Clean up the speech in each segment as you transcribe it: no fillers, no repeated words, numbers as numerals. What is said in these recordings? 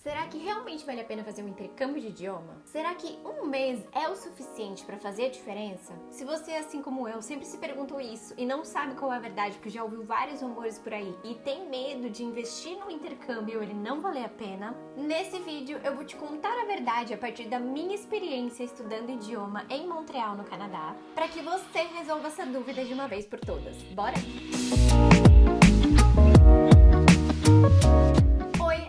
Será que realmente vale a pena fazer um intercâmbio de idioma? Será que um mês é o suficiente para fazer a diferença? Se você, assim como eu, sempre se perguntou isso e não sabe qual é a verdade, porque já ouviu vários rumores por aí e tem medo de investir no intercâmbio ou ele não valer a pena, nesse vídeo eu vou te contar a verdade a partir da minha experiência estudando idioma em Montreal, no Canadá, para que você resolva essa dúvida de uma vez por todas. Bora?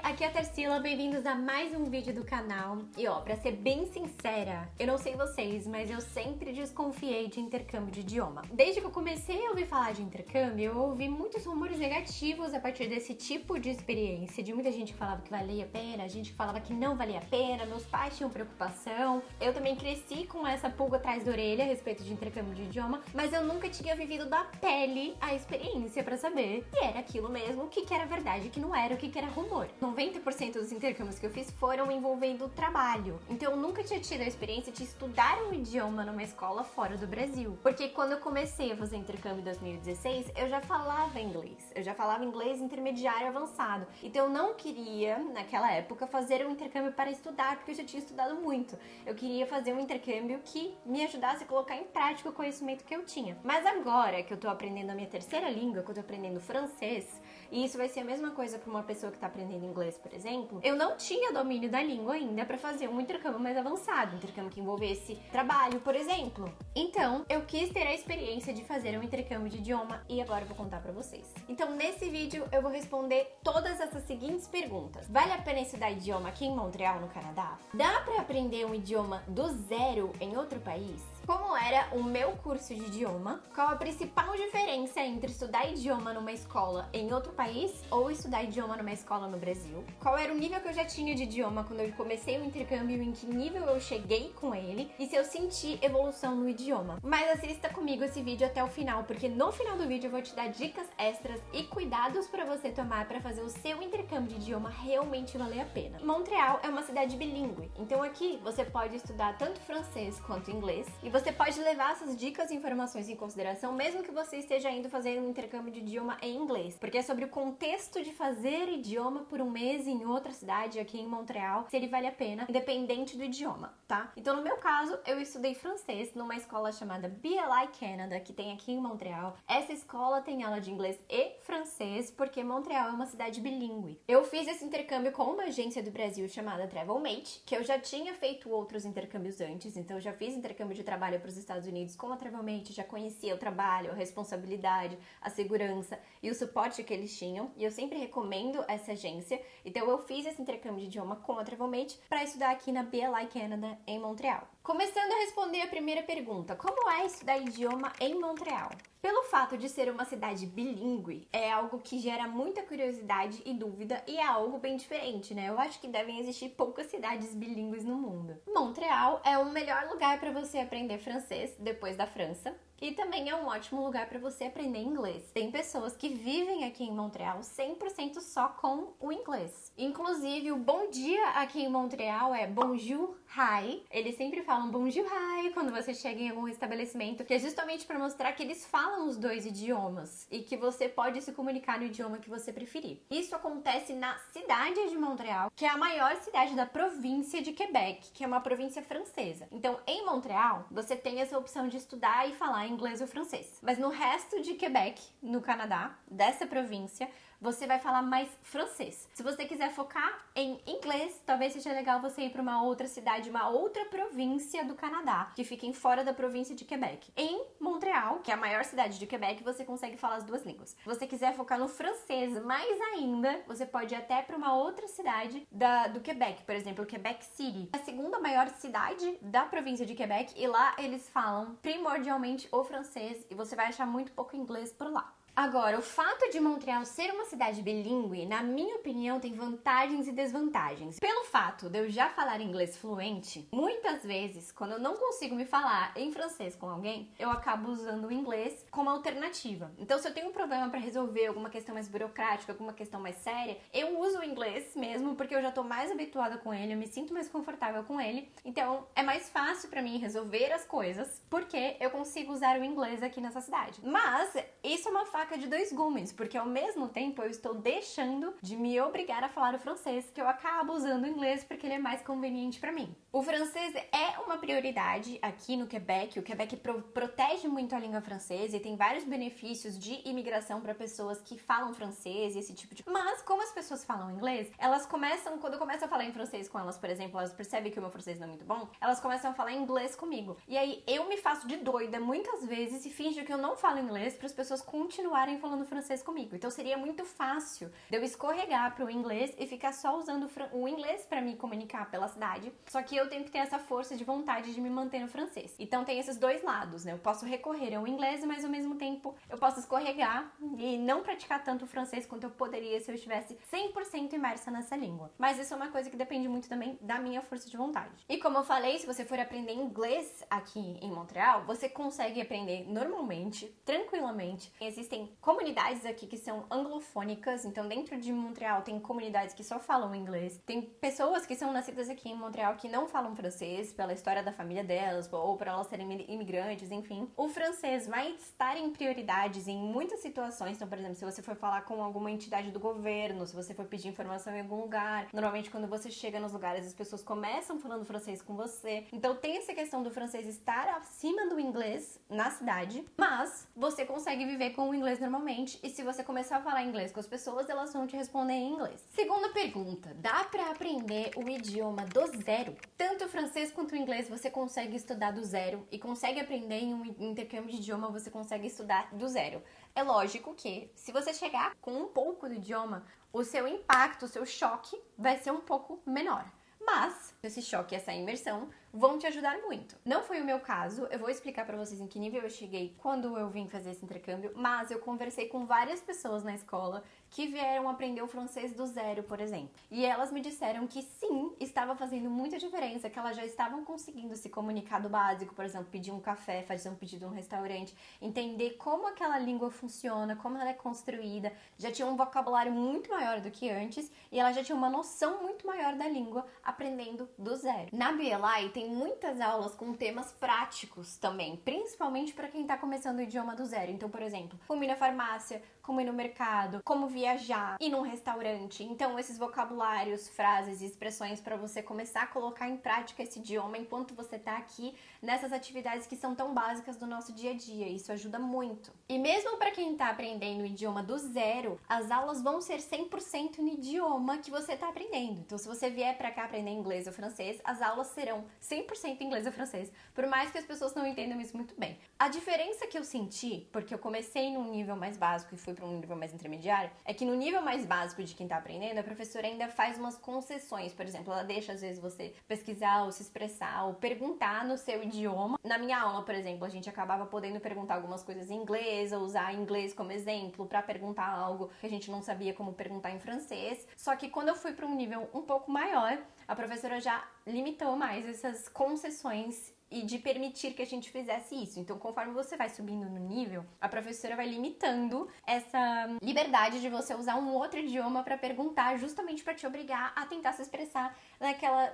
Aqui é a Tarsila, bem-vindos a mais um vídeo do canal. E ó, pra ser bem sincera, eu não sei vocês, mas eu sempre desconfiei de intercâmbio de idioma. Desde que eu comecei a ouvir falar de intercâmbio, eu ouvi muitos rumores negativos a partir desse tipo de experiência, de muita gente que falava que valia a pena, gente que falava que não valia a pena, meus pais tinham preocupação. Eu também cresci com essa pulga atrás da orelha a respeito de intercâmbio de idioma, mas eu nunca tinha vivido da pele a experiência pra saber se era aquilo mesmo, o que era verdade, o que não era, o que era rumor. 90% dos intercâmbios que eu fiz foram envolvendo trabalho. Então eu nunca tinha tido a experiência de estudar um idioma numa escola fora do Brasil. Porque quando eu comecei a fazer intercâmbio em 2016, eu já falava inglês. Eu já falava inglês intermediário avançado. Então eu não queria, naquela época, fazer um intercâmbio para estudar, porque eu já tinha estudado muito. Eu queria fazer um intercâmbio que me ajudasse a colocar em prática o conhecimento que eu tinha. Mas agora que eu tô aprendendo a minha terceira língua, que eu tô aprendendo francês, e isso vai ser a mesma coisa para uma pessoa que tá aprendendo inglês, por exemplo, eu não tinha domínio da língua ainda para fazer um intercâmbio mais avançado, um intercâmbio que envolvesse trabalho, por exemplo. Então, eu quis ter a experiência de fazer um intercâmbio de idioma e agora eu vou contar para vocês. Então, nesse vídeo, eu vou responder todas essas seguintes perguntas. Vale a pena estudar idioma aqui em Montreal, no Canadá? Dá para aprender um idioma do zero em outro país? Como era o meu curso de idioma? Qual a principal diferença entre estudar idioma numa escola em outro país ou estudar idioma numa escola no Brasil? Qual era o nível que eu já tinha de idioma quando eu comecei o intercâmbio, em que nível eu cheguei com ele e se eu senti evolução no idioma? Mas assista comigo esse vídeo até o final, porque no final do vídeo eu vou te dar dicas extras e cuidados para você tomar para fazer o seu intercâmbio de idioma realmente valer a pena. Montreal é uma cidade bilíngue, então aqui você pode estudar tanto francês quanto inglês e você pode levar essas dicas e informações em consideração mesmo que você esteja indo fazer um intercâmbio de idioma em inglês, porque é sobre o contexto de fazer idioma por um mês em outra cidade aqui em Montreal, se ele vale a pena, independente do idioma, tá? Então no meu caso, eu estudei francês numa escola chamada BLI Canada, que tem aqui em Montreal. Essa escola tem aula de inglês e francês, porque Montreal é uma cidade bilíngue. Eu fiz esse intercâmbio com uma agência do Brasil chamada Travelmate, que eu já tinha feito outros intercâmbios antes, então eu já fiz intercâmbio de trabalho para os Estados Unidos com a Travelmate, já conhecia o trabalho, a responsabilidade, a segurança e o suporte que eles tinham, e eu sempre recomendo essa agência. Então eu fiz esse intercâmbio de idioma com a Travelmate para estudar aqui na BLI Canada em Montreal. Começando a responder a primeira pergunta, como é estudar idioma em Montreal? Pelo fato de ser uma cidade bilíngue, é algo que gera muita curiosidade e dúvida e é algo bem diferente, né? Eu acho que devem existir poucas cidades bilíngues no mundo. Montreal é o melhor lugar para você aprender francês depois da França. E também é um ótimo lugar para você aprender inglês. Tem pessoas que vivem aqui em Montreal 100% só com o inglês. Inclusive, o bom dia aqui em Montreal é bonjour, hi. Eles sempre falam bonjour, hi quando você chega em algum estabelecimento, que é justamente para mostrar que eles falam os dois idiomas e que você pode se comunicar no idioma que você preferir. Isso acontece na cidade de Montreal, que é a maior cidade da província de Quebec, que é uma província francesa. Então, em Montreal, você tem essa opção de estudar e falar inglês ou francês. Mas no resto de Quebec, no Canadá, dessa província, você vai falar mais francês. Se você quiser focar em inglês, talvez seja legal você ir para uma outra cidade, uma outra província do Canadá, que fiquem fora da província de Quebec. Em Montreal, que é a maior cidade de Quebec, você consegue falar as duas línguas. Se você quiser focar no francês mais ainda, você pode ir até para uma outra cidade do Quebec, por exemplo, Quebec City, a segunda maior cidade da província de Quebec, e lá eles falam primordialmente o francês e você vai achar muito pouco inglês por lá. Agora, o fato de Montreal ser uma cidade bilíngue, na minha opinião, tem vantagens e desvantagens. Pelo fato de eu já falar inglês fluente, muitas vezes, quando eu não consigo me falar em francês com alguém, eu acabo usando o inglês como alternativa. Então, se eu tenho um problema para resolver alguma questão mais burocrática, alguma questão mais séria, eu uso o inglês mesmo, porque eu já tô mais habituada com ele, eu me sinto mais confortável com ele. Então, é mais fácil para mim resolver as coisas, porque eu consigo usar o inglês aqui nessa cidade. Mas, isso é uma faca faca de dois gumes, porque ao mesmo tempo eu estou deixando de me obrigar a falar o francês, que eu acabo usando o inglês porque ele é mais conveniente pra mim. O francês é uma prioridade aqui no Quebec. O Quebec protege muito a língua francesa e tem vários benefícios de imigração para pessoas que falam francês e esse tipo de... Mas como as pessoas falam inglês, elas começam, quando eu começo a falar em francês com elas, por exemplo, elas percebem que o meu francês não é muito bom, elas começam a falar inglês comigo. E aí eu me faço de doida muitas vezes e finjo que eu não falo inglês para as pessoas continuarem falando francês comigo. Então seria muito fácil de eu escorregar pro inglês e ficar só usando o inglês para me comunicar pela cidade. Só que eu tenho que ter essa força de vontade de me manter no francês. Então tem esses dois lados, né? Eu posso recorrer ao inglês, mas ao mesmo tempo eu posso escorregar e não praticar tanto o francês quanto eu poderia se eu estivesse 100% imersa nessa língua. Mas isso é uma coisa que depende muito também da minha força de vontade. E como eu falei, se você for aprender inglês aqui em Montreal, você consegue aprender normalmente, tranquilamente. Existem comunidades aqui que são anglofônicas, então dentro de Montreal tem comunidades que só falam inglês. Tem pessoas que são nascidas aqui em Montreal que não falam francês pela história da família delas ou por elas serem imigrantes, enfim. O francês vai estar em prioridades em muitas situações. Então, por exemplo, se você for falar com alguma entidade do governo, se você for pedir informação em algum lugar, normalmente quando você chega nos lugares as pessoas começam falando francês com você. Então tem essa questão do francês estar acima do inglês na cidade, mas você consegue viver com o inglês normalmente e se você começar a falar inglês com as pessoas, elas vão te responder em inglês. Segunda pergunta, dá pra aprender o idioma do zero? Tanto o francês quanto o inglês você consegue estudar do zero e consegue aprender em um intercâmbio de idioma, você consegue estudar do zero. É lógico que se você chegar com um pouco do idioma, o seu impacto, o seu choque vai ser um pouco menor. Mas esse choque e essa imersão vão te ajudar muito. Não foi o meu caso, eu vou explicar pra vocês em que nível eu cheguei quando eu vim fazer esse intercâmbio, mas eu conversei com várias pessoas na escola que vieram aprender o francês do zero, por exemplo. E elas me disseram que sim, estava fazendo muita diferença, que elas já estavam conseguindo se comunicar do básico, por exemplo, pedir um café, fazer um pedido em um restaurante, entender como aquela língua funciona, como ela é construída, já tinha um vocabulário muito maior do que antes e ela já tinha uma noção muito maior da língua aprendendo do zero. Na BLI tem muitas aulas com temas práticos também, principalmente para quem está começando o idioma do zero. Então, por exemplo, como ir na farmácia, como ir no mercado, como viajar, ir num restaurante. Então, esses vocabulários, frases e expressões para você começar a colocar em prática esse idioma enquanto você tá aqui nessas atividades que são tão básicas do nosso dia a dia. Isso ajuda muito. E mesmo para quem tá aprendendo o idioma do zero, as aulas vão ser 100% no idioma que você tá aprendendo. Então, se você vier para cá aprender inglês ou francês, as aulas serão 100% inglês ou francês, por mais que as pessoas não entendam isso muito bem. A diferença que eu senti, porque eu comecei num nível mais básico e fui para um nível mais intermediário, é que no nível mais básico de quem tá aprendendo, a professora ainda faz umas concessões. Por exemplo, ela deixa às vezes você pesquisar ou se expressar ou perguntar no seu idioma. Na minha aula, por exemplo, a gente acabava podendo perguntar algumas coisas em inglês ou usar inglês como exemplo para perguntar algo que a gente não sabia como perguntar em francês. Só que quando eu fui para um nível um pouco maior, a professora já limitou mais essas concessões e de permitir que a gente fizesse isso. Então, conforme você vai subindo no nível, a professora vai limitando essa liberdade de você usar um outro idioma para perguntar, justamente para te obrigar a tentar se expressar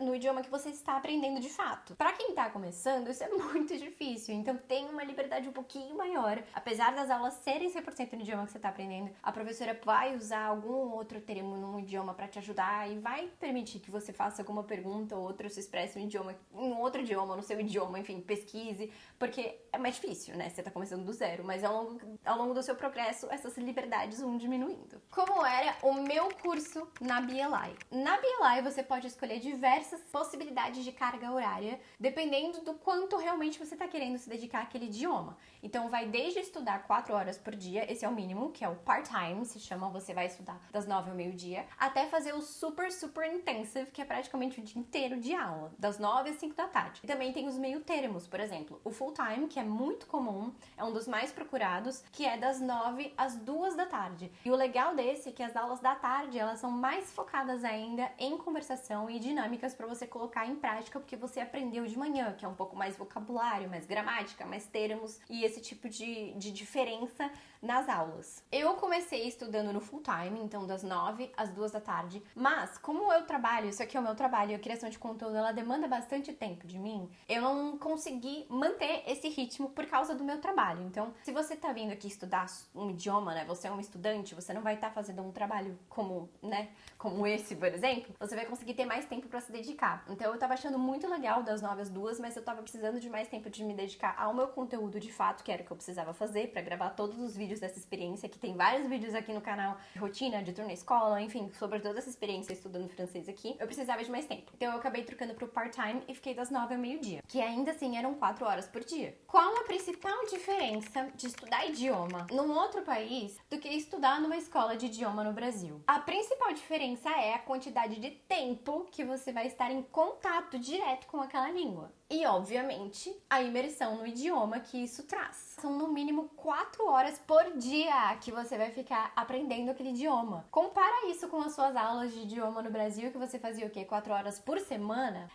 no idioma que você está aprendendo de fato. Para quem tá começando, isso é muito difícil. Então, tem uma liberdade um pouquinho maior. Apesar das aulas serem 100% no idioma que você tá aprendendo, a professora vai usar algum outro termo num idioma para te ajudar e vai permitir que você faça alguma pergunta ou outra, se expresse em um outro idioma, no seu idioma, enfim, pesquise, porque é mais difícil, né? Você tá começando do zero, mas ao longo do seu progresso, essas liberdades vão diminuindo. Como era o meu curso na BLI? Na BLI, você pode escolher diversas possibilidades de carga horária, dependendo do quanto realmente você tá querendo se dedicar àquele idioma. Então, vai desde estudar 4 horas por dia, esse é o mínimo, que é o part-time, se chama, você vai estudar das 9 ao meio-dia, até fazer o super intensive, que é praticamente o dia inteiro de aula, das 9 às 5 da tarde. E também tem os meio termos, por exemplo, o full-time, que é muito comum, é um dos mais procurados, que é das 9 às 2 da tarde. E o legal desse é que as aulas da tarde, elas são mais focadas ainda em conversação e dinâmicas para você colocar em prática, porque você aprendeu de manhã, que é um pouco mais vocabulário, mais gramática, mais termos e esse tipo de diferença nas aulas. Eu comecei estudando no full time, então das 9 às 2 da tarde, mas como eu trabalho, isso aqui é o meu trabalho, a criação de conteúdo, ela demanda bastante tempo de mim, eu não consegui manter esse ritmo por causa do meu trabalho. Então, se você tá vindo aqui estudar um idioma, né, você é um estudante, você não vai estar fazendo um trabalho como, né, como esse, por exemplo, você vai conseguir ter mais tempo pra se dedicar. Então, eu tava achando muito legal das 9 às 2, mas eu tava precisando de mais tempo de me dedicar ao meu conteúdo de fato, que era o que eu precisava fazer pra gravar todos os vídeos dessa experiência, que tem vários vídeos aqui no canal, de rotina, de tour na escola, enfim, sobre toda essa experiência estudando francês aqui. Eu precisava de mais tempo. Então, eu acabei trocando pro part-time e fiquei das 9 ao meio-dia, que ainda assim eram 4 horas por dia. Qual a principal diferença de estudar idioma num outro país do que estudar numa escola de idioma no Brasil? A principal diferença é a quantidade de tempo que você vai estar em contato direto com aquela língua. E, obviamente, a imersão no idioma que isso traz. São, no mínimo, 4 horas por dia que você vai ficar aprendendo aquele idioma. Compara isso com as suas aulas de idioma no Brasil, que você fazia o quê? 4 horas por semana?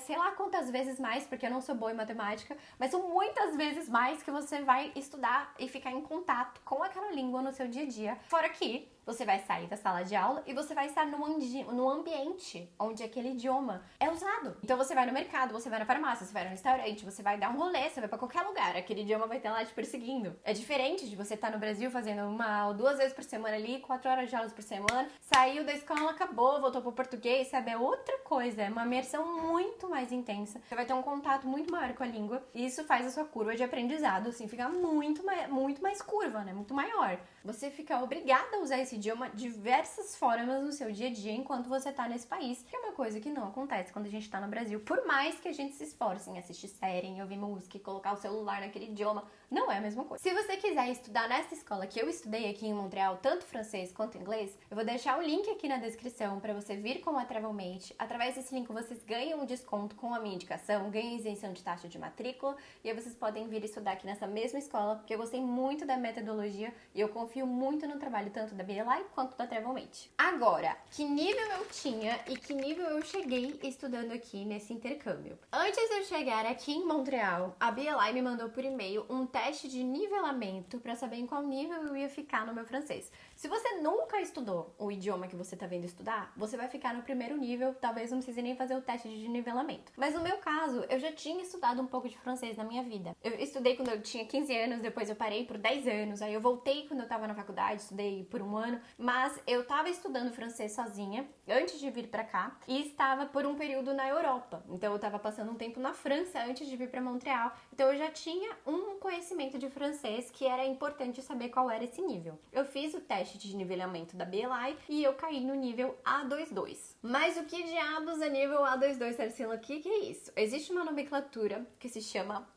Sei lá quantas vezes mais, porque eu não sou boa em matemática, mas são muitas vezes mais que você vai estudar e ficar em contato com aquela língua no seu dia a dia. Fora que você vai sair da sala de aula e você vai estar no ambiente onde aquele idioma é usado. Então você vai no mercado, você vai na farmácia, você vai no restaurante, você vai dar um rolê, você vai pra qualquer lugar, aquele idioma vai estar lá te perseguindo. É diferente de você estar no Brasil fazendo 1 ou 2 vezes por semana ali, 4 horas de aulas por semana, saiu da escola, acabou, voltou pro português, sabe? É outra coisa, é uma imersão muito mais intensa. Você vai ter um contato muito maior com a língua e isso faz a sua curva de aprendizado, assim, ficar muito mais curva, né? Muito maior. Você fica obrigada a usar esse idioma de diversas formas no seu dia a dia enquanto você tá nesse país, que é uma coisa que não acontece quando a gente tá no Brasil. Por mais que a gente se esforce em assistir série, em ouvir música e colocar o celular naquele idioma, não é a mesma coisa. Se você quiser estudar nessa escola que eu estudei aqui em Montreal, tanto francês quanto inglês, eu vou deixar o link aqui na descrição para você vir com a Travelmate. Através desse link vocês ganham um desconto com a minha indicação, ganham isenção de taxa de matrícula e aí vocês podem vir estudar aqui nessa mesma escola, porque eu gostei muito da metodologia e eu confio muito no trabalho tanto da BLI quanto da Travelmate. Agora, que nível eu tinha e que nível eu cheguei estudando aqui nesse intercâmbio? Antes de eu chegar aqui em Montreal, a BLI me mandou por e-mail um teste de nivelamento para saber em qual nível eu ia ficar no meu francês. Se você nunca estudou o idioma que você tá vendo estudar, você vai ficar no primeiro nível, talvez não precise nem fazer o teste de nivelamento. Mas no meu caso, eu já tinha estudado um pouco de francês na minha vida. Eu estudei quando eu tinha 15 anos, depois eu parei por 10 anos, aí eu voltei quando eu tava na faculdade, estudei por 1 ano, mas eu tava estudando francês sozinha antes de vir pra cá e estava por um período na Europa. Então eu tava passando um tempo na França antes de vir pra Montreal, então eu já tinha um conhecimento de francês que era importante saber qual era esse nível. Eu fiz o teste de nivelamento da BLI e eu caí no nível A22. Mas o que diabos é nível A22, Tarsila? O que é isso? Existe uma nomenclatura que se chama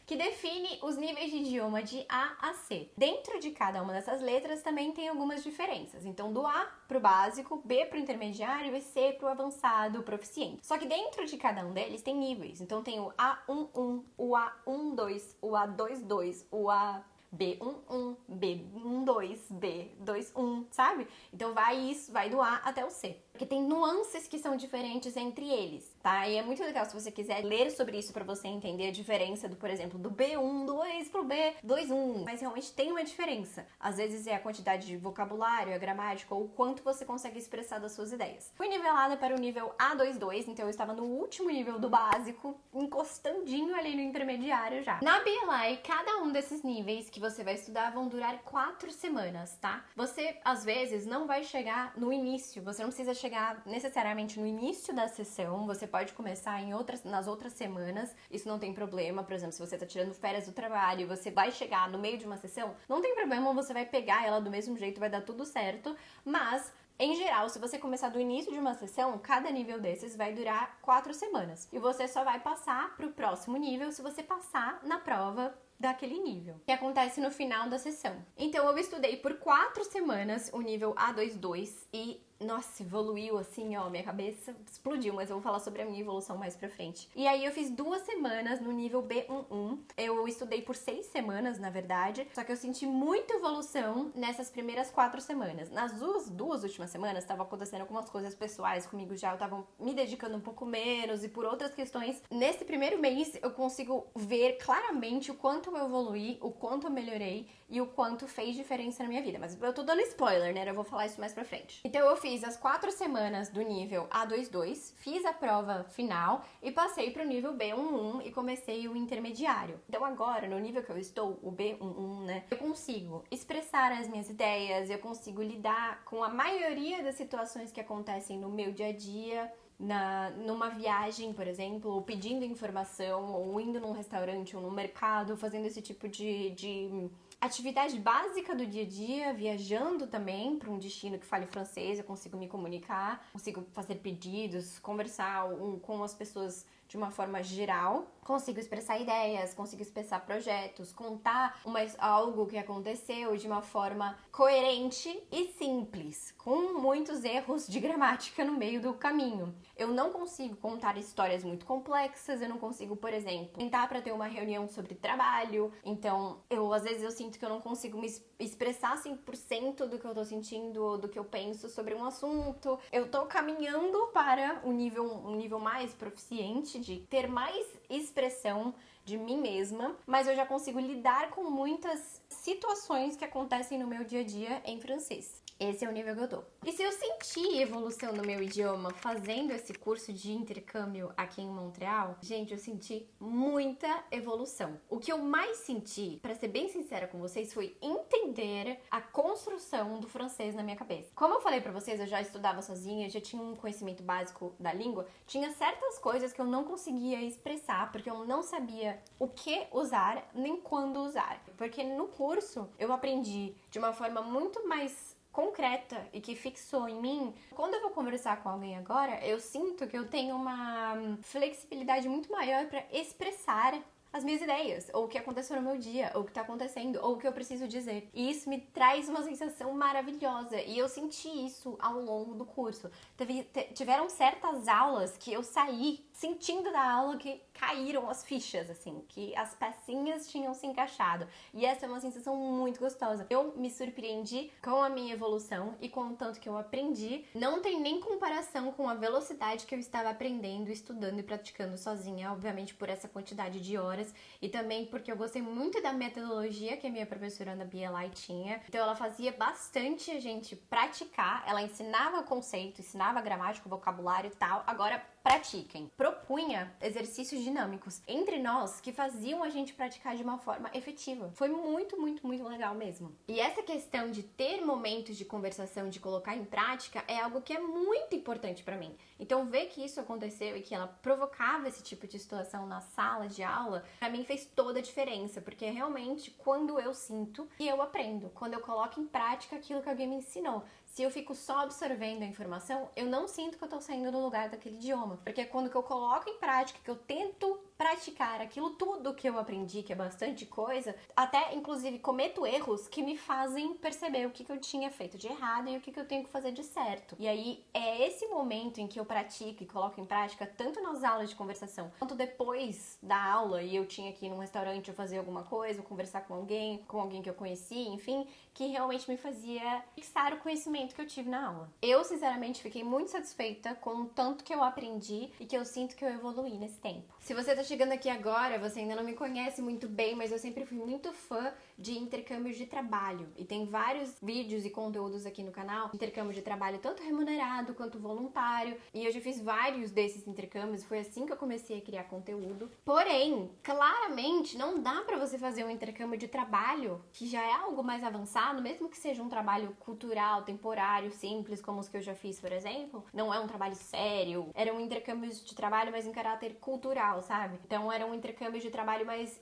que define os níveis de idioma de A a C. Dentro de cada uma dessas letras também tem algumas diferenças. Então, do A pro básico, B pro intermediário e C pro avançado, proficiente. Só que dentro de cada um deles tem níveis. Então, tem o A11, o A12, o A22, o A B11, B12, B21, sabe? Então vai do A até o C. Porque tem nuances que são diferentes entre eles, tá? E é muito legal se você quiser ler sobre isso pra você entender a diferença do, por exemplo, do B12 pro B21. Mas realmente tem uma diferença. Às vezes é a quantidade de vocabulário, a gramática ou o quanto você consegue expressar das suas ideias. Fui nivelada para o nível A22, então eu estava no último nível do básico, encostandinho ali no intermediário já. Na BLI, cada um desses níveis que você vai estudar vão durar 4 semanas, tá? Você, às vezes, não vai chegar no início, você não precisa chegar necessariamente no início da sessão, você pode começar nas outras semanas, isso não tem problema. Por exemplo, se você tá tirando férias do trabalho e você vai chegar no meio de uma sessão, não tem problema, você vai pegar ela do mesmo jeito, vai dar tudo certo, mas em geral, se você começar do início de uma sessão, cada nível desses vai durar 4 semanas. E você só vai passar pro próximo nível se você passar na prova daquele nível, que acontece no final da sessão. Então, eu estudei por 4 semanas o nível A22 e nossa, evoluiu assim, ó, minha cabeça explodiu, mas eu vou falar sobre a minha evolução mais pra frente. E aí eu fiz 2 semanas no nível B11. Eu estudei por 6 semanas, na verdade, só que eu senti muita evolução nessas primeiras 4 semanas. Nas duas últimas semanas, tava acontecendo algumas coisas pessoais comigo já, eu tava me dedicando um pouco menos e por outras questões. Nesse primeiro mês, eu consigo ver claramente o quanto eu evoluí, o quanto eu melhorei e o quanto fez diferença na minha vida. Mas eu tô dando spoiler, né? Eu vou falar isso mais pra frente. Então eu fiz as 4 semanas do nível A22, fiz a prova final e passei pro nível B11 e comecei o intermediário. Então agora, no nível que eu estou, o B11, né? Eu consigo expressar as minhas ideias, eu consigo lidar com a maioria das situações que acontecem no meu dia a dia, numa viagem, por exemplo, ou pedindo informação, ou indo num restaurante ou no mercado, fazendo esse tipo de atividade básica do dia a dia, viajando também para um destino que fale francês, eu consigo me comunicar, consigo fazer pedidos, conversar com as pessoas de uma forma geral, consigo expressar ideias, consigo expressar projetos, contar algo que aconteceu de uma forma coerente e simples, com muitos erros de gramática no meio do caminho. Eu não consigo contar histórias muito complexas, eu não consigo, por exemplo, sentar para ter uma reunião sobre trabalho, então às vezes eu sinto que eu não consigo me expressar 100% do que eu tô sentindo, do que eu penso sobre um assunto. Eu tô caminhando para um nível mais proficiente, de ter mais expressão de mim mesma, mas eu já consigo lidar com muitas situações que acontecem no meu dia a dia em francês. Esse é o nível que eu tô. E se eu senti evolução no meu idioma fazendo esse curso de intercâmbio aqui em Montreal, gente, eu senti muita evolução. O que eu mais senti, pra ser bem sincera com vocês, foi entender a construção do francês na minha cabeça. Como eu falei pra vocês, eu já estudava sozinha, já tinha um conhecimento básico da língua, tinha certas coisas que eu não conseguia expressar, porque eu não sabia o que usar, nem quando usar. Porque no curso eu aprendi de uma forma muito mais concreta e que fixou em mim. Quando eu vou conversar com alguém agora, eu sinto que eu tenho uma flexibilidade muito maior para expressar as minhas ideias, ou o que aconteceu no meu dia, ou o que tá acontecendo, ou o que eu preciso dizer. E isso me traz uma sensação maravilhosa, e eu senti isso ao longo do curso. Tiveram certas aulas que eu saí sentindo da aula que caíram as fichas, assim, que as pecinhas tinham se encaixado. E essa é uma sensação muito gostosa. Eu me surpreendi com a minha evolução e com o tanto que eu aprendi. Não tem nem comparação com a velocidade que eu estava aprendendo, estudando e praticando sozinha, obviamente por essa quantidade de horas, e também porque eu gostei muito da metodologia que a minha professora Ana Bielai tinha. Então ela fazia bastante a gente praticar, ela ensinava conceito, ensinava gramática, vocabulário e tal. Agora pratiquem. Propunha exercícios dinâmicos entre nós que faziam a gente praticar de uma forma efetiva. Foi muito, muito, muito legal mesmo. E essa questão de ter momentos de conversação, de colocar em prática, é algo que é muito importante pra mim. Então ver que isso aconteceu e que ela provocava esse tipo de situação na sala de aula, pra mim fez toda a diferença, porque é realmente quando eu sinto e eu aprendo, quando eu coloco em prática aquilo que alguém me ensinou. Se eu fico só absorvendo a informação, eu não sinto que eu tô saindo do lugar daquele idioma. Porque quando que eu coloco em prática, que eu tento praticar aquilo tudo que eu aprendi, que é bastante coisa, até inclusive cometo erros que me fazem perceber o que eu tinha feito de errado e o que eu tenho que fazer de certo. E aí é esse momento em que eu pratico e coloco em prática, tanto nas aulas de conversação, quanto depois da aula e eu tinha que ir num restaurante ou fazer alguma coisa, ou conversar com alguém que eu conheci, enfim, que realmente me fazia fixar o conhecimento que eu tive na aula. Eu, sinceramente, fiquei muito satisfeita com o tanto que eu aprendi e que eu sinto que eu evoluí nesse tempo. Se você tá chegando aqui agora, você ainda não me conhece muito bem, mas eu sempre fui muito fã de intercâmbios de trabalho. E tem vários vídeos e conteúdos aqui no canal de intercâmbio de trabalho, tanto remunerado quanto voluntário. E eu já fiz vários desses intercâmbios, foi assim que eu comecei a criar conteúdo. Porém, claramente, não dá pra você fazer um intercâmbio de trabalho, que já é algo mais avançado, mesmo que seja um trabalho cultural, temporário, simples, como os que eu já fiz, por exemplo. Não é um trabalho sério. Eram intercâmbios de trabalho, mas em caráter cultural, sabe? Então eram intercâmbios de trabalho mais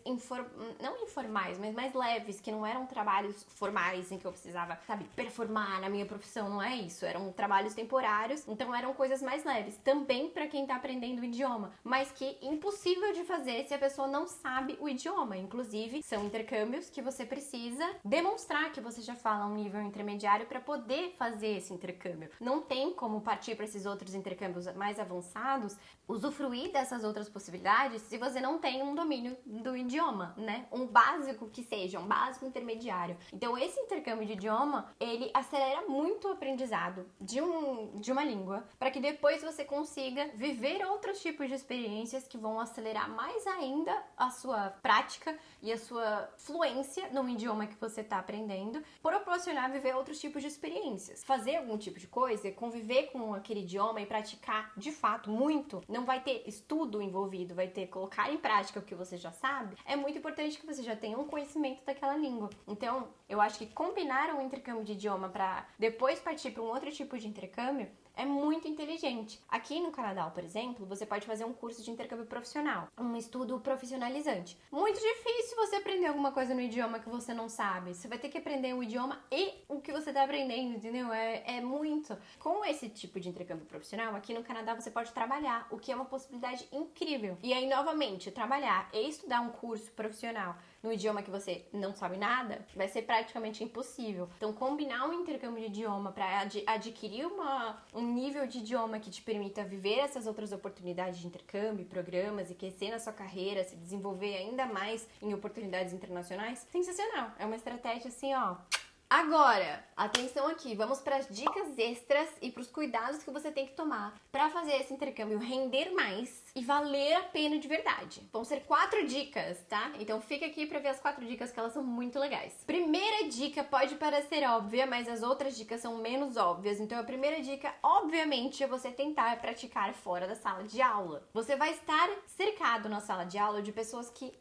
não informais, mas mais leves, que não eram trabalhos formais em que eu precisava, sabe, performar na minha profissão, não é isso. Eram trabalhos temporários, então eram coisas mais leves. Também pra quem tá aprendendo o idioma, mas que impossível de fazer se a pessoa não sabe o idioma. Inclusive, são intercâmbios que você precisa demonstrar que você já fala um nível intermediário pra poder fazer esse intercâmbio. Não tem como partir para esses outros intercâmbios mais avançados, usufruir dessas outras possibilidades se você não tem um domínio do idioma, né? Um básico que seja, um básico intermediário. Então, esse intercâmbio de idioma, ele acelera muito o aprendizado de uma língua, para que depois você consiga viver outros tipos de experiências que vão acelerar mais ainda a sua prática e a sua fluência no idioma que você está aprendendo, proporcionar viver outros tipos de experiências. Fazer algum tipo de coisa, conviver com aquele idioma e praticar de fato muito, não vai ter estudo envolvido, vai ter colocar em prática o que você já sabe, é muito importante que você já tenha um conhecimento daquela língua. Então, eu acho que combinar um intercâmbio de idioma para depois partir para um outro tipo de intercâmbio é muito inteligente. Aqui no Canadá, por exemplo, você pode fazer um curso de intercâmbio profissional, um estudo profissionalizante. Muito difícil você aprender alguma coisa no idioma que você não sabe. Você vai ter que aprender o idioma e o que você está aprendendo, entendeu? É muito. Com esse tipo de intercâmbio profissional, aqui no Canadá você pode trabalhar, o que é uma possibilidade incrível. E aí, novamente, trabalhar e estudar um curso profissional no idioma que você não sabe nada, vai ser praticamente impossível. Então, combinar um intercâmbio de idioma para adquirir um nível de idioma que te permita viver essas outras oportunidades de intercâmbio, programas e crescer na sua carreira, se desenvolver ainda mais em oportunidades internacionais, sensacional. É uma estratégia assim, ó. Agora, atenção aqui, vamos para as dicas extras e para os cuidados que você tem que tomar para fazer esse intercâmbio render mais e valer a pena de verdade. Vão ser 4 dicas, tá? Então fica aqui para ver as 4 dicas que elas são muito legais. Primeira dica pode parecer óbvia, mas as outras dicas são menos óbvias. Então a primeira dica, obviamente, é você tentar praticar fora da sala de aula. Você vai estar cercado na sala de aula de pessoas que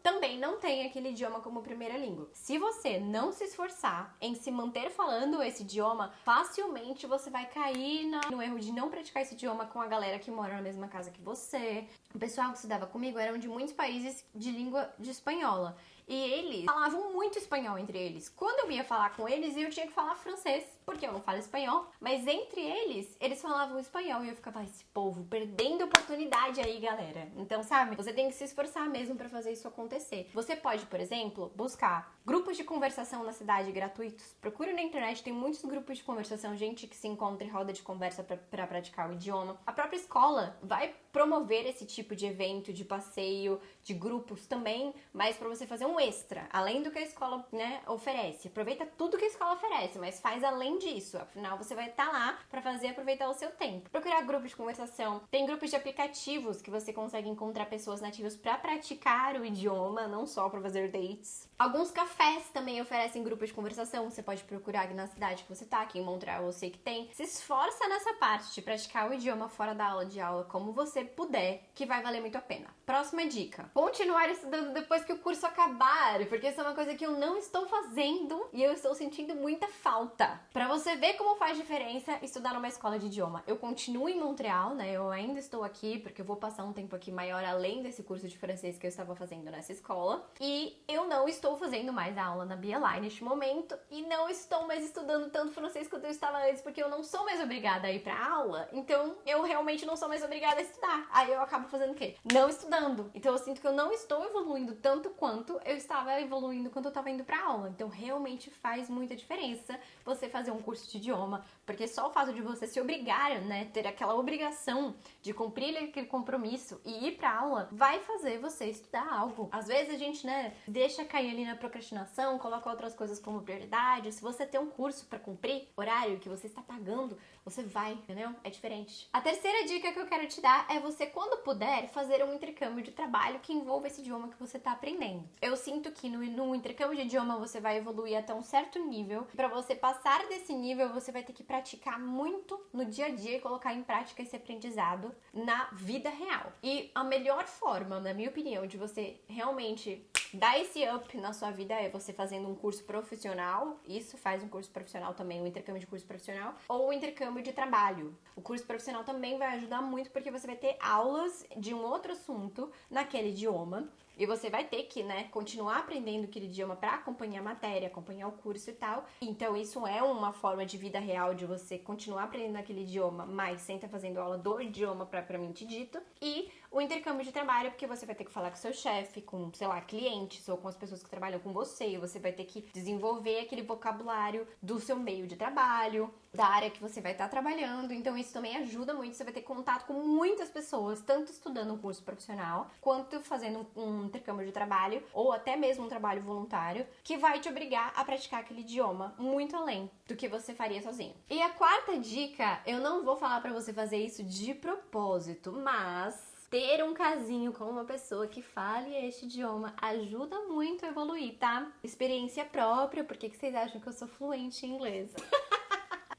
também não têm aquele idioma como primeira língua. Se você não se esforçar em se manter falando esse idioma, facilmente você vai cair no erro de não praticar esse idioma com a galera que mora na mesma casa que você. O pessoal que estudava comigo eram de muitos países de língua de espanhola. E eles falavam muito espanhol entre eles. Quando eu ia falar com eles, eu tinha que falar francês, porque eu não falo espanhol. Mas entre eles falavam espanhol. E eu ficava, esse povo, perdendo oportunidade aí, galera. Então, sabe, você tem que se esforçar mesmo pra fazer isso acontecer. Você pode, por exemplo, buscar grupos de conversação na cidade gratuitos. Procure na internet, tem muitos grupos de conversação, gente que se encontra em roda de conversa pra praticar o idioma. A própria escola vai promover esse tipo de evento, de passeio, de grupos também, mas pra você fazer um extra, além do que a escola, né, oferece. Aproveita tudo que a escola oferece, mas faz além disso. Afinal, você vai estar lá pra fazer aproveitar o seu tempo. Procurar grupos de conversação. Tem grupos de aplicativos que você consegue encontrar pessoas nativas pra praticar o idioma, não só pra fazer dates. Alguns cafés também oferecem grupos de conversação. Você pode procurar aqui na cidade que você tá, aqui em Montreal eu sei que tem. Se esforça nessa parte de praticar o idioma fora da aula de aula, como você puder, que vai valer muito a pena. Próxima dica. Continuar estudando depois que o curso acabar, porque isso é uma coisa que eu não estou fazendo e eu estou sentindo muita falta. Pra você ver como faz diferença estudar numa escola de idioma. Eu continuo em Montreal, né? Eu ainda estou aqui porque eu vou passar um tempo aqui maior além desse curso de francês que eu estava fazendo nessa escola. E eu não estou fazendo mais a aula na BLI neste momento e não estou mais estudando tanto francês quanto eu estava antes, porque eu não sou mais obrigada a ir pra aula. Então, eu realmente não sou mais obrigada a estudar. Aí eu acabo fazendo o quê? Não estudando. Então, eu sinto que eu não estou evoluindo tanto quanto eu estava evoluindo quando eu estava indo pra aula. Então, realmente faz muita diferença você fazer um curso de idioma, porque só o fato de você se obrigar, né, ter aquela obrigação de cumprir aquele compromisso e ir pra aula, vai fazer você estudar algo. Às vezes a gente, né, deixa cair ali na procrastinação, coloca outras coisas como prioridade. Se você tem um curso pra cumprir, horário que você está pagando, você vai, entendeu? É diferente. A terceira dica que eu quero te dar é você, quando puder, fazer um intercâmbio de trabalho que envolva esse idioma que você tá aprendendo. Eu sinto que no intercâmbio de idioma você vai evoluir até um certo nível. Pra você passar desse nível, você vai ter que praticar muito no dia a dia e colocar em prática esse aprendizado na vida real. E a melhor forma, na minha opinião, de você realmente dar esse up na sua vida é você fazendo um curso profissional. Isso, faz um curso profissional também, um intercâmbio de curso profissional, ou um intercâmbio de trabalho. O curso profissional também vai ajudar muito porque você vai ter aulas de um outro assunto naquele idioma. E você vai ter que, né, continuar aprendendo aquele idioma para acompanhar a matéria, acompanhar o curso e tal. Então, isso é uma forma de vida real de você continuar aprendendo aquele idioma, mas sem estar fazendo aula do idioma propriamente dito. E o intercâmbio de trabalho, porque você vai ter que falar com seu chefe, com, sei lá, cliente, clientes ou com as pessoas que trabalham com você, e você vai ter que desenvolver aquele vocabulário do seu meio de trabalho, da área que você vai estar trabalhando. Então isso também ajuda muito, você vai ter contato com muitas pessoas, tanto estudando um curso profissional, quanto fazendo um intercâmbio de trabalho, ou até mesmo um trabalho voluntário, que vai te obrigar a praticar aquele idioma muito além do que você faria sozinho. E a quarta dica, eu não vou falar pra você fazer isso de propósito, mas ter um casinho com uma pessoa que fale este idioma ajuda muito a evoluir, tá? Experiência própria, por que vocês acham que eu sou fluente em inglês?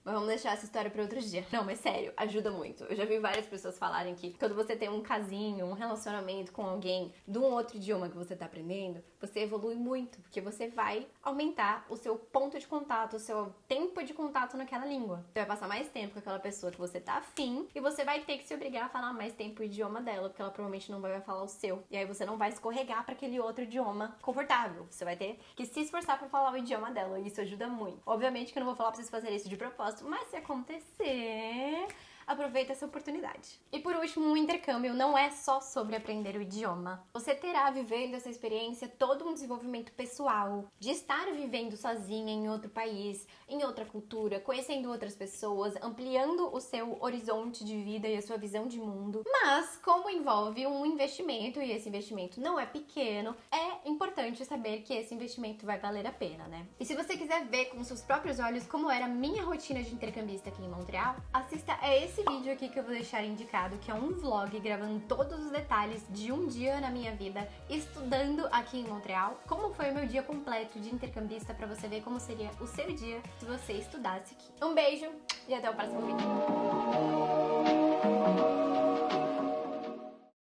Mas vamos deixar essa história para outro dia. Não, mas sério, ajuda muito. Eu já vi várias pessoas falarem que quando você tem um casinho, um relacionamento com alguém de um outro idioma que você tá aprendendo, você evolui muito, porque você vai aumentar o seu ponto de contato, o seu tempo de contato naquela língua. Você vai passar mais tempo com aquela pessoa que você tá afim e você vai ter que se obrigar a falar mais tempo o idioma dela, porque ela provavelmente não vai falar o seu. E aí você não vai escorregar para aquele outro idioma confortável. Você vai ter que se esforçar para falar o idioma dela, e isso ajuda muito. Obviamente que eu não vou falar pra vocês fazerem isso de propósito, mas se acontecer, aproveita essa oportunidade. E por último, o intercâmbio não é só sobre aprender o idioma. Você terá, vivendo essa experiência, todo um desenvolvimento pessoal, de estar vivendo sozinha em outro país, em outra cultura, conhecendo outras pessoas, ampliando o seu horizonte de vida e a sua visão de mundo. Mas, como envolve um investimento, e esse investimento não é pequeno, é importante saber que esse investimento vai valer a pena, né? E se você quiser ver com seus próprios olhos como era a minha rotina de intercambista aqui em Montreal, assista a esse vídeo aqui que eu vou deixar indicado, que é um vlog gravando todos os detalhes de um dia na minha vida estudando aqui em Montreal, como foi o meu dia completo de intercambista, pra você ver como seria o seu dia se você estudasse aqui. Um beijo e até o próximo vídeo.